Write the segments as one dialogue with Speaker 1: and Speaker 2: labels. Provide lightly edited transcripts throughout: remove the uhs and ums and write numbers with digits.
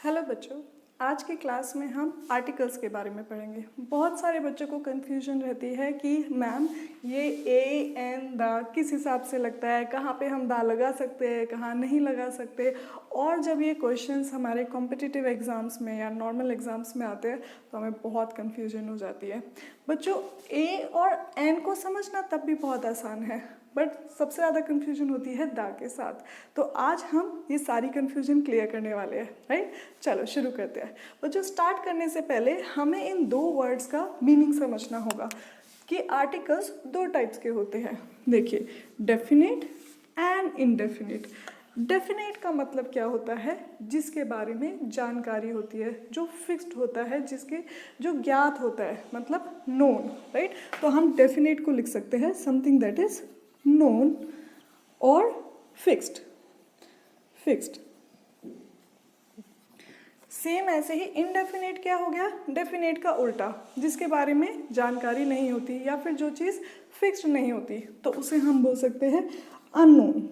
Speaker 1: Hello बच्चों, आज की क्लास में हम आर्टिकल्स के बारे में पढ़ेंगे। बहुत सारे बच्चों को कन्फ्यूजन रहती है कि मैम ये ए एन द किस हिसाब से लगता है, कहाँ पे हम दा लगा सकते हैं, कहाँ नहीं लगा सकते। और जब ये क्वेश्चंस हमारे कॉम्पिटिटिव एग्ज़ाम्स में या नॉर्मल एग्ज़ाम्स में आते हैं तो हमें बहुत कन्फ्यूजन हो जाती है। बच्चों, ए और एन को समझना तब भी बहुत आसान है, बट सबसे ज़्यादा कन्फ्यूजन होती है दा के साथ। तो आज हम ये सारी कन्फ्यूजन क्लियर करने वाले हैं, राइट। चलो शुरू करते हैं। बच्चों, स्टार्ट करने से पहले हमें इन दो वर्ड्स का मीनिंग समझना होगा कि आर्टिकल्स दो टाइप्स के होते हैं। देखिए, डेफिनेट एंड इनडेफिनेट। डेफिनेट का मतलब क्या होता है? जिसके बारे में जानकारी होती है, जो फिक्स्ड होता है, जिसके जो ज्ञात होता है, मतलब नोन, राइट। तो हम डेफिनेट को लिख सकते हैं समथिंग दैट इज नोन और फिक्स्ड। सेम ऐसे ही इनडेफिनेट क्या हो गया? डेफिनेट का उल्टा, जिसके बारे में जानकारी नहीं होती या फिर जो चीज़ फिक्स्ड नहीं होती, तो उसे हम बोल सकते हैं अननोन।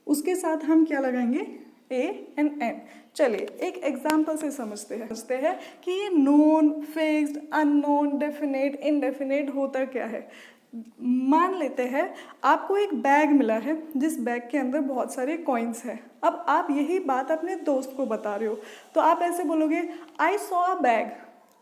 Speaker 1: उसके साथ हम क्या लगाएंगे? A and an. चलिए एक एग्जाम्पल से समझते हैं कि ये known, fixed, unknown, definite, indefinite होता क्या है। मान लेते हैं आपको एक बैग मिला है, जिस बैग के अंदर बहुत सारे कॉइन्स हैं। अब आप यही बात अपने दोस्त को बता रहे हो, तो आप ऐसे बोलोगे, आई सॉ अ बैग।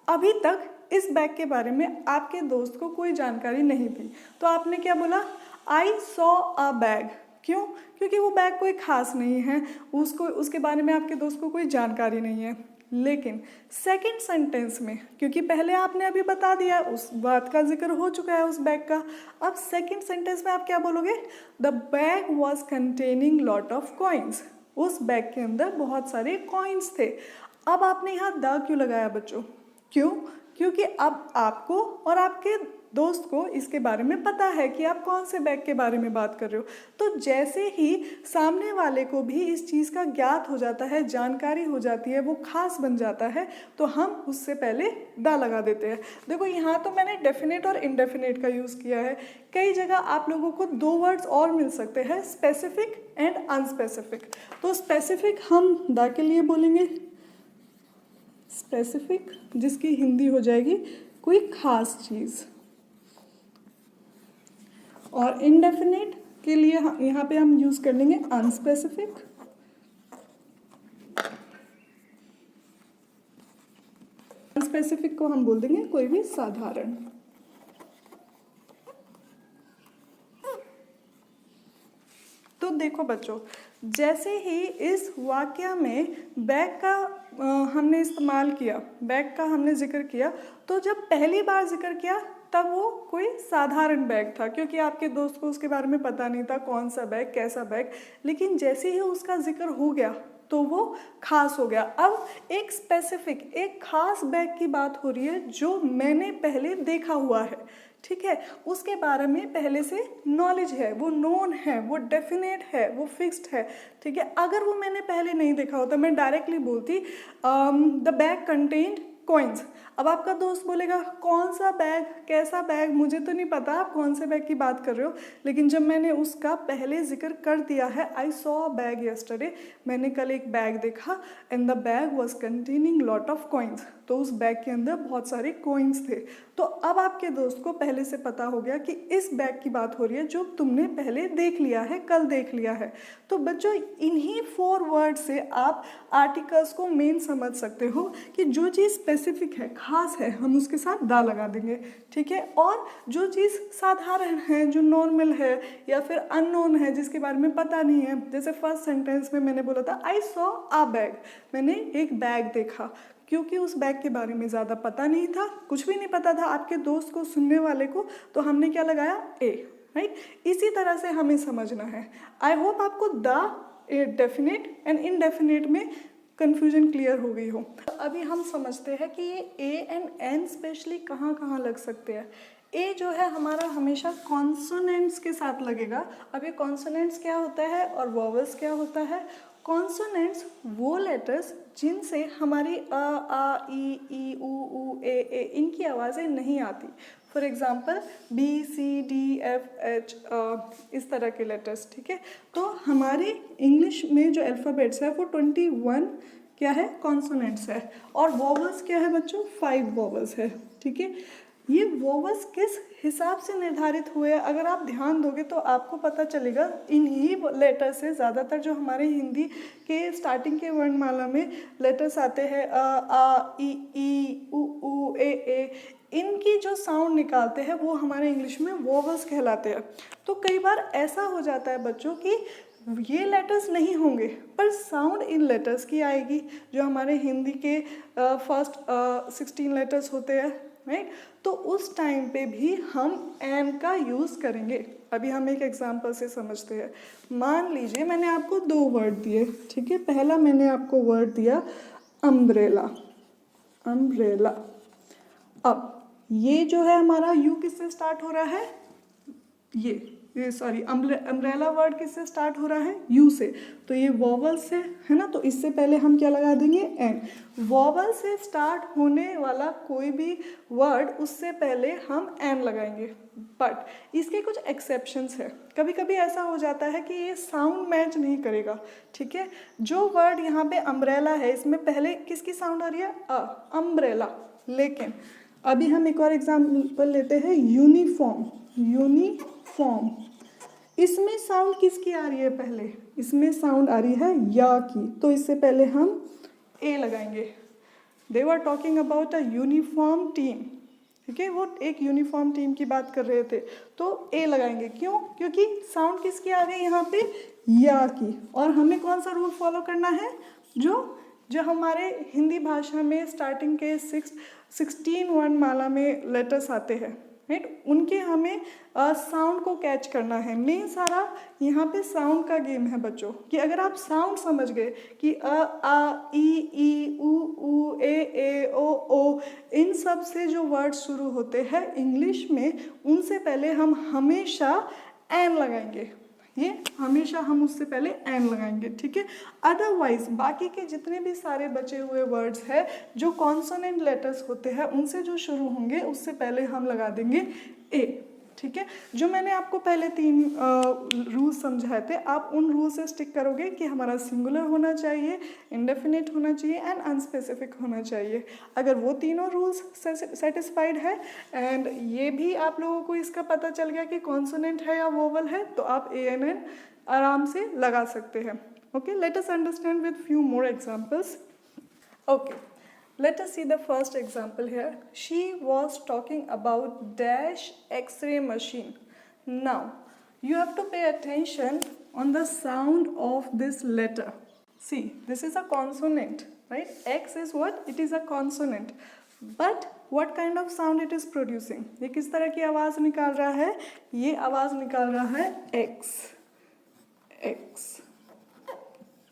Speaker 1: अभी तक इस बैग के बारे में आपके दोस्त को कोई जानकारी नहीं थी, तो आपने क्या बोला? I saw a bag. क्यों? क्योंकि वो बैग कोई खास नहीं है, उसके बारे में आपके दोस्त को कोई जानकारी नहीं है। लेकिन सेकंड सेंटेंस में, क्योंकि पहले आपने अभी बता दिया, उस बात का जिक्र हो चुका है उस बैग का, अब सेकंड सेंटेंस में आप क्या बोलोगे? The bag was containing lot of coins. उस बैग के अंदर बहुत सारे कॉइन्स थे। अब आपने यहाँ द क्यों लगाया बच्चों? क्यों? क्योंकि अब आपको और आपके दोस्त को इसके बारे में पता है कि आप कौन से बैग के बारे में बात कर रहे हो। तो जैसे ही सामने वाले को भी इस चीज़ का ज्ञात हो जाता है, जानकारी हो जाती है, वो खास बन जाता है, तो हम उससे पहले दा लगा देते हैं। देखो, यहाँ तो मैंने डेफिनेट और इनडेफिनेट का यूज़ किया है। कई जगह आप लोगों को दो वर्ड्स और मिल सकते हैं, स्पेसिफिक एंड अनस्पेसिफिक। तो स्पेसिफिक हम दा के लिए बोलेंगे स्पेसिफिक, जिसकी हिंदी हो जाएगी कोई खास चीज़। और इनडेफिनेट के लिए यहाँ पे हम यूज़ कर लेंगे अनस्पेसिफिक। अनस्पेसिफिक को हम बोल देंगे कोई भी साधारण। तो देखो बच्चों, जैसे ही इस वाक्य में बैग का हमने इस्तेमाल किया, बैग का हमने जिक्र किया, तो जब पहली बार जिक्र किया तब वो कोई साधारण बैग था, क्योंकि आपके दोस्त को उसके बारे में पता नहीं था कौन सा बैग, कैसा बैग। लेकिन जैसे ही उसका जिक्र हो गया तो वो खास हो गया। अब एक स्पेसिफिक, एक खास बैग की बात हो रही है जो मैंने पहले देखा हुआ है, ठीक है, उसके बारे में पहले से नॉलेज है, वो नोन है, वो डेफिनेट है, वो फिक्स्ड है, ठीक है। अगर वो मैंने पहले नहीं देखा होता, मैं डायरेक्टली बोलती द बैग कंटेन्ड कॉइन्स। अब आपका दोस्त बोलेगा कौन सा बैग, कैसा बैग, मुझे तो नहीं पता आप कौन से बैग की बात कर रहे हो। लेकिन जब मैंने उसका पहले जिक्र कर दिया है, I saw a bag yesterday, मैंने कल एक बैग देखा, and the bag was containing lot of coins, तो उस बैग के अंदर बहुत सारे कॉइन्स थे। तो अब आपके दोस्त को पहले से पता हो गया कि इस बैग की बात हो रही है जो तुमने पहले देख लिया है, कल देख लिया है। तो बच्चों, इन्हीं 4 वर्ड से आप आर्टिकल्स को मेन समझ सकते हो कि जो चीज़ स्पेसिफिक है, खास है, हम उसके साथ दा लगा देंगे, ठीक है। और जो चीज़ साधारण है, जो नॉर्मल है या फिर अननोन है, जिसके बारे में पता नहीं है, जैसे फर्स्ट सेंटेंस में मैंने बोला था आई सॉ अ बैग, मैंने एक बैग देखा, क्योंकि उस बैग के बारे में ज़्यादा पता नहीं था, कुछ भी नहीं पता था आपके दोस्त को, सुनने वाले को, तो हमने क्या लगाया? ए, राइट। इसी तरह से हमें समझना है। आई होप आपको द, डेफिनेट एंड इनडेफिनेट में कन्फ्यूजन क्लियर हो गई हो। अभी हम समझते हैं कि ये ए एंड एन स्पेशली कहाँ कहाँ लग सकते हैं। ए जो है हमारा हमेशा कॉन्सोनेंट्स के साथ लगेगा। अब ये कॉन्सोनेंट्स क्या होता है और वोवेल्स क्या होता है? कॉन्सोनेंट्स वो लेटर्स जिनसे हमारी अ, आ, ई, ऊ, ए इनकी आवाज़ें नहीं आती। फॉर एग्जाम्पल BCDFH इस तरह के लेटर्स, ठीक है। तो हमारे इंग्लिश में जो अल्फ़ाबेट्स है वो 21 क्या है, कॉन्सोनेंट्स है, और वोवल्स क्या है बच्चों, 5 वोवल्स है, ठीक है। ये वोवल्स किस हिसाब से निर्धारित हुए, अगर आप ध्यान दोगे तो आपको पता चलेगा इन्हीं लेटर से ज़्यादातर जो हमारे हिंदी के स्टार्टिंग के वर्णमाला में लेटर्स आते हैं आ ई उ ए, इनकी जो साउंड निकालते हैं वो हमारे इंग्लिश में वोवल्स कहलाते हैं। तो कई बार ऐसा हो जाता है बच्चों कि ये लेटर्स नहीं होंगे पर साउंड इन लेटर्स की आएगी, जो हमारे हिंदी के फर्स्ट 16 लेटर्स होते हैं, राइट। तो उस टाइम पे भी हम एन का यूज़ करेंगे। अभी हम एक एग्जांपल से समझते हैं। मान लीजिए मैंने आपको 2 वर्ड दिए, ठीक है। पहला मैंने आपको वर्ड दिया अम्ब्रेला, अम्ब्रेला। अब ये जो है हमारा यू किससे स्टार्ट हो रहा है, ये सॉरी अम्ब्रेला वर्ड किससे स्टार्ट हो रहा है, यू से, तो ये वॉवल से है ना। तो इससे पहले हम क्या लगा देंगे, एन। वॉवल से स्टार्ट होने वाला कोई भी वर्ड उससे पहले हम एन लगाएंगे, बट इसके कुछ एक्सेप्शंस है। कभी कभी ऐसा हो जाता है कि ये साउंड मैच नहीं करेगा, ठीक है। जो वर्ड यहाँ पे अम्ब्रेला है इसमें पहले किसकी साउंड आ रही है, अम्ब्रेला। लेकिन अभी हम एक और एग्जाम्पल लेते हैं, यूनिफॉर्म, यूनिफॉर्म। इसमें साउंड किसकी आ रही है, पहले इसमें साउंड आ रही है या की, तो इससे पहले हम ए लगाएंगे। They were talking about a uniform team, ठीक है। वो एक यूनिफॉर्म टीम की बात कर रहे थे, तो ए लगाएंगे। क्यों, क्योंकि साउंड किसकी आ गई यहाँ पे, या की। और हमें कौन सा रूल फॉलो करना है, जो हमारे हिंदी भाषा में स्टार्टिंग के 16 वर्णमाला में लेटर्स आते हैं, राइट, उनके हमें साउंड को कैच करना है। मेन सारा यहाँ पे साउंड का गेम है बच्चों, कि अगर आप साउंड समझ गए कि आ ई उ ए ओ, इन सब से जो वर्ड शुरू होते हैं इंग्लिश में, उनसे पहले हम हमेशा एन लगाएंगे। ये हमेशा हम उससे पहले एन लगाएंगे, ठीक है। अदरवाइज बाकी के जितने भी सारे बचे हुए वर्ड्स हैं जो कॉन्सोनेंट लेटर्स होते हैं उनसे जो शुरू होंगे उससे पहले हम लगा देंगे ए, ठीक है। जो मैंने आपको पहले 3 रूल्स समझाए थे, आप उन रूल से स्टिक करोगे कि हमारा सिंगुलर होना चाहिए, इंडेफिनिट होना चाहिए एंड अनस्पेसिफिक होना चाहिए। अगर वो तीनों रूल्स सेटिस्फाइड है एंड ये भी आप लोगों को इसका पता चल गया कि कॉन्सोनेंट है या वोवल है, तो आप ए एन एन आराम से लगा सकते हैं। Okay, let us understand with few more examples. Okay, let us see the first example here. She was talking about dash X-ray machine. Now, you have to pay attention on the sound of this letter. See, this is a consonant, right? X is what? It is a consonant. But what kind of sound it is producing? ये किस तरह की आवाज़ निकाल रहा है? ये आवाज़ निकाल रहा है X, X,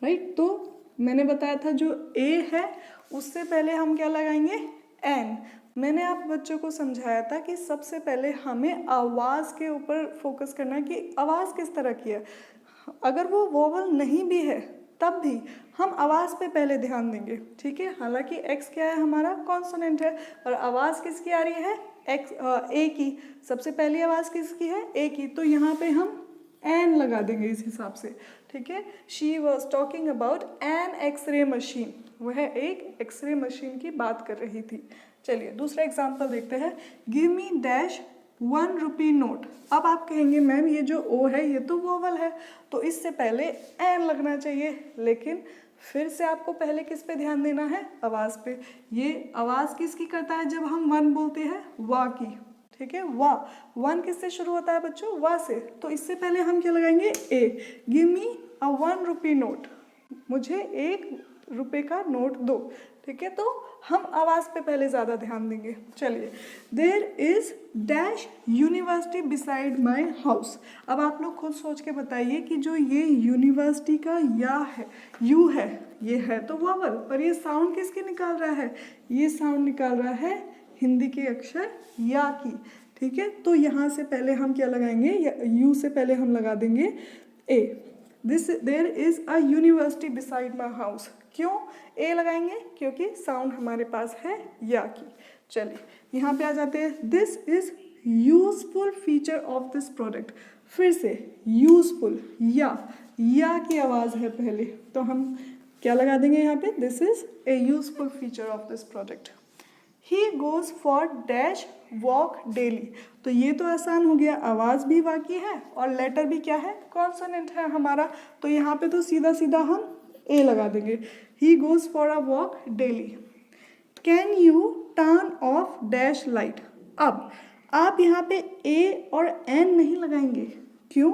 Speaker 1: right? तो मैंने बताया था जो A है उससे पहले हम क्या लगाएंगे, एन। मैंने आप बच्चों को समझाया था कि सबसे पहले हमें आवाज़ के ऊपर फोकस करना है कि आवाज़ किस तरह की है। अगर वो वोवल नहीं भी है तब भी हम आवाज़ पे पहले ध्यान देंगे, ठीक है। हालांकि एक्स क्या है, हमारा कॉन्सोनेंट है, और आवाज़ किसकी आ रही है, एक्स ए की। सबसे पहली आवाज़ किसकी है, ए की, तो यहाँ पे हम एन लगा देंगे इस हिसाब से, ठीक है। She was talking about an X-ray machine, वह एक एक्सरे मशीन की बात कर रही थी। चलिए दूसरा एग्जाम्पल देखते हैं। Give me dash 1 rupee note. अब आप कहेंगे मैम ये जो ओ है ये तो वोवल है, तो इससे पहले एन लगना चाहिए, लेकिन फिर से आपको पहले किस पे ध्यान देना है, आवाज़ पे। ये आवाज़ किसकी करता है जब हम 1 बोलते हैं, वा की, ठीक है। वा 1 किससे शुरू होता है बच्चों, वा से, तो इससे पहले हम क्या लगाएंगे, ए। गिव मी अ 1 रुपी नोट, मुझे 1 रुपये का नोट दो, ठीक है। तो हम आवाज़ पे पहले ज़्यादा ध्यान देंगे। चलिए, there is dash university beside my house. अब आप लोग खुद सोच के बताइए कि जो ये यूनिवर्सिटी का या है, यू है, ये है तो वोवल, पर ये साउंड किसकी निकाल रहा है, ये साउंड निकाल रहा है हिंदी के अक्षर या की, ठीक है। तो यहाँ से पहले हम क्या लगाएंगे, यू से पहले हम लगा देंगे a. There is a university beside my house. क्यों ए लगाएंगे, क्योंकि साउंड हमारे पास है या की। चलिए यहाँ पे आ जाते हैं। This is useful feature of this product. फिर से यूजफुल, या की आवाज़ है पहले, तो हम क्या लगा देंगे यहाँ पे, this is a useful feature of this product. He goes for dash walk daily, तो ये तो आसान हो गया, आवाज़ भी वाक्य है और लेटर भी क्या है, कॉन्सोनेंट है हमारा, तो यहाँ पे तो सीधा सीधा हम ए लगा देंगे। He goes for a walk daily. Can U turn off dash light, अब आप यहाँ पे ए और एन नहीं लगाएंगे, क्यों,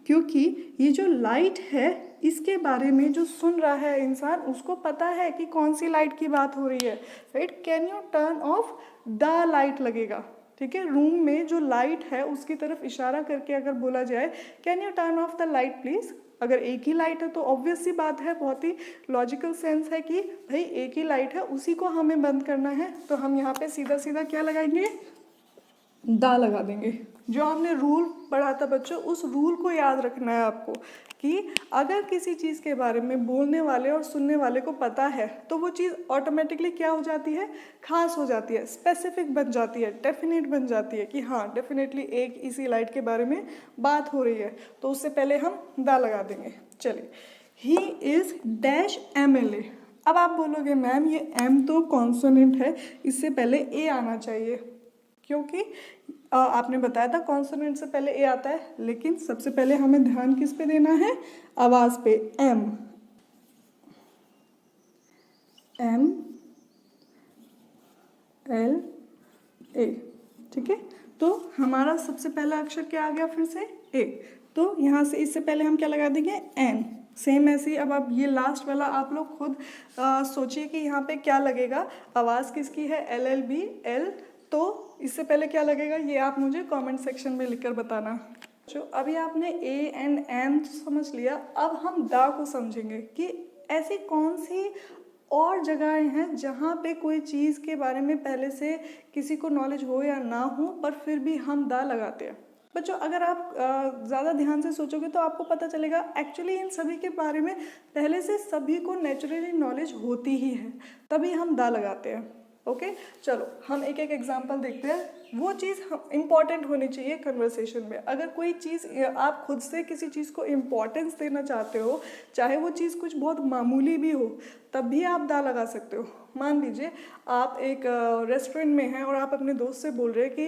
Speaker 1: क्योंकि ये जो लाइट है इसके बारे में जो सुन रहा है इंसान उसको पता है कि कौन सी लाइट की बात हो रही है, right. Can U turn off the light लगेगा, ठीक है। रूम में जो लाइट है उसकी तरफ इशारा करके अगर बोला जाए can U turn off the light please, अगर एक ही लाइट है तो ऑब्वियस सी बात है, बहुत ही लॉजिकल सेंस है कि भाई एक ही लाइट है उसी को हमें बंद करना है, तो हम यहाँ पे सीधा सीधा क्या लगाएंगे, दा लगा देंगे। जो हमने रूल पढ़ा था बच्चों, उस रूल को याद रखना है आपको कि अगर किसी चीज़ के बारे में बोलने वाले और सुनने वाले को पता है तो वो चीज़ ऑटोमेटिकली क्या हो जाती है, खास हो जाती है, स्पेसिफिक बन जाती है, डेफिनेट बन जाती है कि हाँ डेफिनेटली एक इसी लाइट के बारे में बात हो रही है, तो उससे पहले हम दा लगा देंगे। चलिए, ही इज़ डैश MLA। अब आप बोलोगे मैम ये एम तो कॉन्सोनेंट है, इससे पहले ए आना चाहिए, क्योंकि आपने बताया था कॉन्सोनेंट से पहले ए आता है, लेकिन सबसे पहले हमें ध्यान किस पे देना है, आवाज़ पे, एम एल ए, ठीक है। तो हमारा सबसे पहला अक्षर क्या आ गया, फिर से ए, तो यहाँ से इससे पहले हम क्या लगा देंगे, एन। सेम ऐसे ही अब आप ये लास्ट वाला आप लोग खुद सोचिए कि यहाँ पे क्या लगेगा, आवाज़ किसकी है, LLB एल, तो इससे पहले क्या लगेगा ये आप मुझे कमेंट सेक्शन में लिखकर बताना। जो अभी आपने ए एंड एम तो समझ लिया, अब हम दा को समझेंगे कि ऐसी कौन सी और जगहें हैं जहाँ पे कोई चीज़ के बारे में पहले से किसी को नॉलेज हो या ना हो पर फिर भी हम दा लगाते हैं। बच्चों अगर आप ज़्यादा ध्यान से सोचोगे तो आपको पता चलेगा एक्चुअली इन सभी के बारे में पहले से सभी को नेचुरली नॉलेज होती ही है, तभी हम दा लगाते हैं। ओके चलो हम एक एक एग्जांपल देखते हैं। वो चीज़ इम्पॉर्टेंट होनी चाहिए कन्वर्सेशन में। अगर कोई चीज़ आप खुद से किसी चीज़ को इम्पोर्टेंस देना चाहते हो, चाहे वो चीज़ कुछ बहुत मामूली भी हो, तब भी आप दा लगा सकते हो। मान लीजिए आप एक रेस्टोरेंट में हैं और आप अपने दोस्त से बोल रहे हैं कि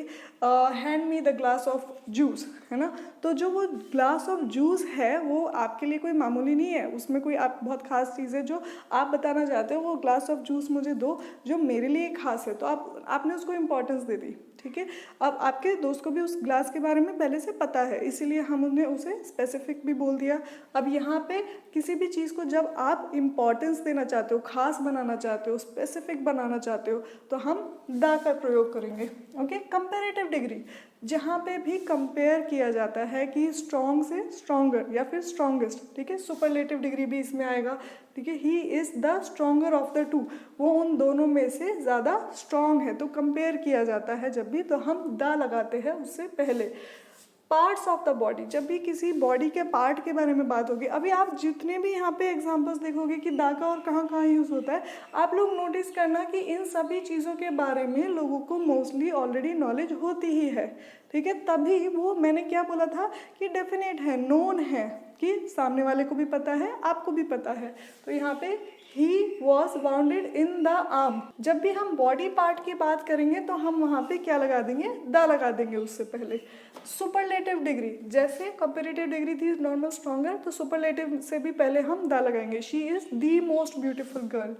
Speaker 1: hand me the glass of juice, है ना। तो जो वो ग्लास ऑफ जूस है वो आपके लिए कोई मामूली नहीं है, उसमें कोई आप बहुत ख़ास चीज़ है जो आप बताना चाहते हो, वो ग्लास ऑफ जूस मुझे दो जो मेरे लिए खास है, तो आपने उसको इम्पोर्टेंस दे दी, ठीक है। अब आपके दोस्त को भी उस ग्लास के बारे में पहले से पता है, इसीलिए हमने उसे स्पेसिफिक भी बोल दिया। अब यहाँ पे किसी भी चीज़ को जब आप इम्पोर्टेंस देना चाहते हो, खास बनाना चाहते हो, स्पेसिफिक बनाना चाहते हो, तो हम दा का प्रयोग करेंगे। ओके, कंपैरेटिव डिग्री, जहाँ पे भी कंपेयर किया जाता है कि स्ट्रॉन्ग से स्ट्रॉन्गर या फिर स्ट्रॉन्गेस्ट, ठीक है, सुपरलेटिव डिग्री भी इसमें आएगा, ठीक है। He is the stronger of the two, वो उन दोनों में से ज़्यादा स्ट्रॉन्ग है, तो कंपेयर किया जाता है जब भी, तो हम दा लगाते हैं उससे पहले। पार्ट्स ऑफ द बॉडी, जब भी किसी बॉडी के पार्ट के बारे में बात होगी, अभी आप जितने भी यहाँ पे एग्जांपल्स देखोगे कि दा का और कहाँ कहाँ यूज़ होता है, आप लोग नोटिस करना कि इन सभी चीज़ों के बारे में लोगों को मोस्टली ऑलरेडी नॉलेज होती ही है, ठीक है। तभी वो मैंने क्या बोला था कि डेफिनेट है, नोन है, कि सामने वाले को भी पता है, आपको भी पता है। तो यहाँ पे he was bounded in the arm, जब भी हम बॉडी पार्ट की बात करेंगे तो हम वहाँ पे क्या लगा देंगे, दा लगा देंगे उससे पहले। सुपरलेटिव डिग्री, जैसे कंपेरेटिव डिग्री थी नॉर्मल स्ट्रॉन्गर, तो सुपरलेटिव से भी पहले हम दा लगाएंगे। She is the most beautiful girl.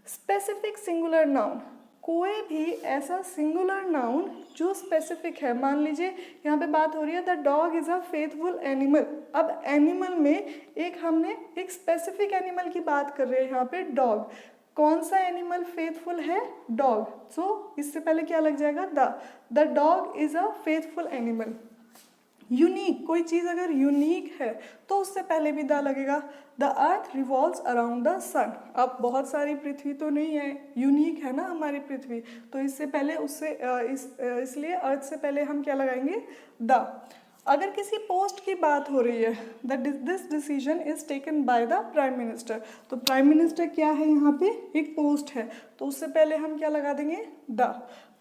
Speaker 1: Specific singular noun, कोई भी ऐसा सिंगुलर नाउन जो स्पेसिफिक है, मान लीजिए यहाँ पे बात हो रही है the dog is a faithful animal. अब एनिमल में हमने एक स्पेसिफिक एनिमल की बात कर रहे हैं, यहाँ पे डॉग। कौन सा एनिमल फेथफुल है, डॉग, सो इससे पहले क्या लग जाएगा, the dog is a faithful animal. Unique, कोई चीज़ अगर यूनिक है तो उससे पहले भी दा लगेगा। The earth revolves around the sun, अब बहुत सारी पृथ्वी तो नहीं है, यूनिक है ना हमारी पृथ्वी, तो इससे पहले उससे इसलिए अर्थ से पहले हम क्या लगाएंगे, द। अगर किसी पोस्ट की बात हो रही है, this decision is taken by the prime minister, तो प्राइम मिनिस्टर क्या है, यहाँ पे एक पोस्ट है, तो उससे पहले हम क्या लगा देंगे, द।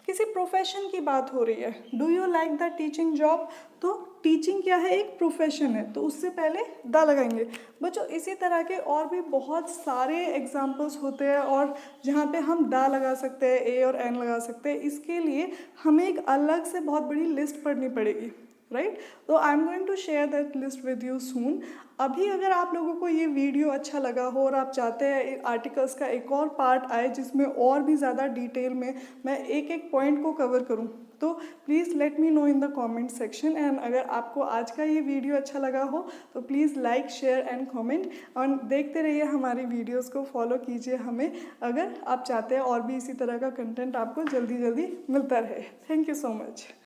Speaker 1: किसी प्रोफेशन की बात हो रही है, do you like the teaching job, तो टीचिंग क्या है, एक प्रोफेशन है, तो उससे पहले द लगाएंगे। बच्चों इसी तरह के और भी बहुत सारे एग्जाम्पल्स होते हैं और जहाँ पे हम द लगा सकते हैं, ए और एन लगा सकते हैं। इसके लिए हमें एक अलग से बहुत बड़ी लिस्ट पढ़नी पड़ेगी, राइट। तो I am going to share that list with you soon. अभी अगर आप लोगों को ये वीडियो अच्छा लगा हो और आप चाहते हैं आर्टिकल्स का एक और पार्ट आए जिसमें और भी ज़्यादा डिटेल में मैं एक एक पॉइंट को कवर करूं, तो please let me know in the comment section. And अगर आपको आज का ये वीडियो अच्छा लगा हो तो please like, share and comment, और देखते रहिए हमारी वीडियोस को, फॉलो कीजिए हमें अगर आप चाहते हैं और भी इसी तरह का कंटेंट आपको जल्दी जल्दी मिलता रहे। Thank you so much.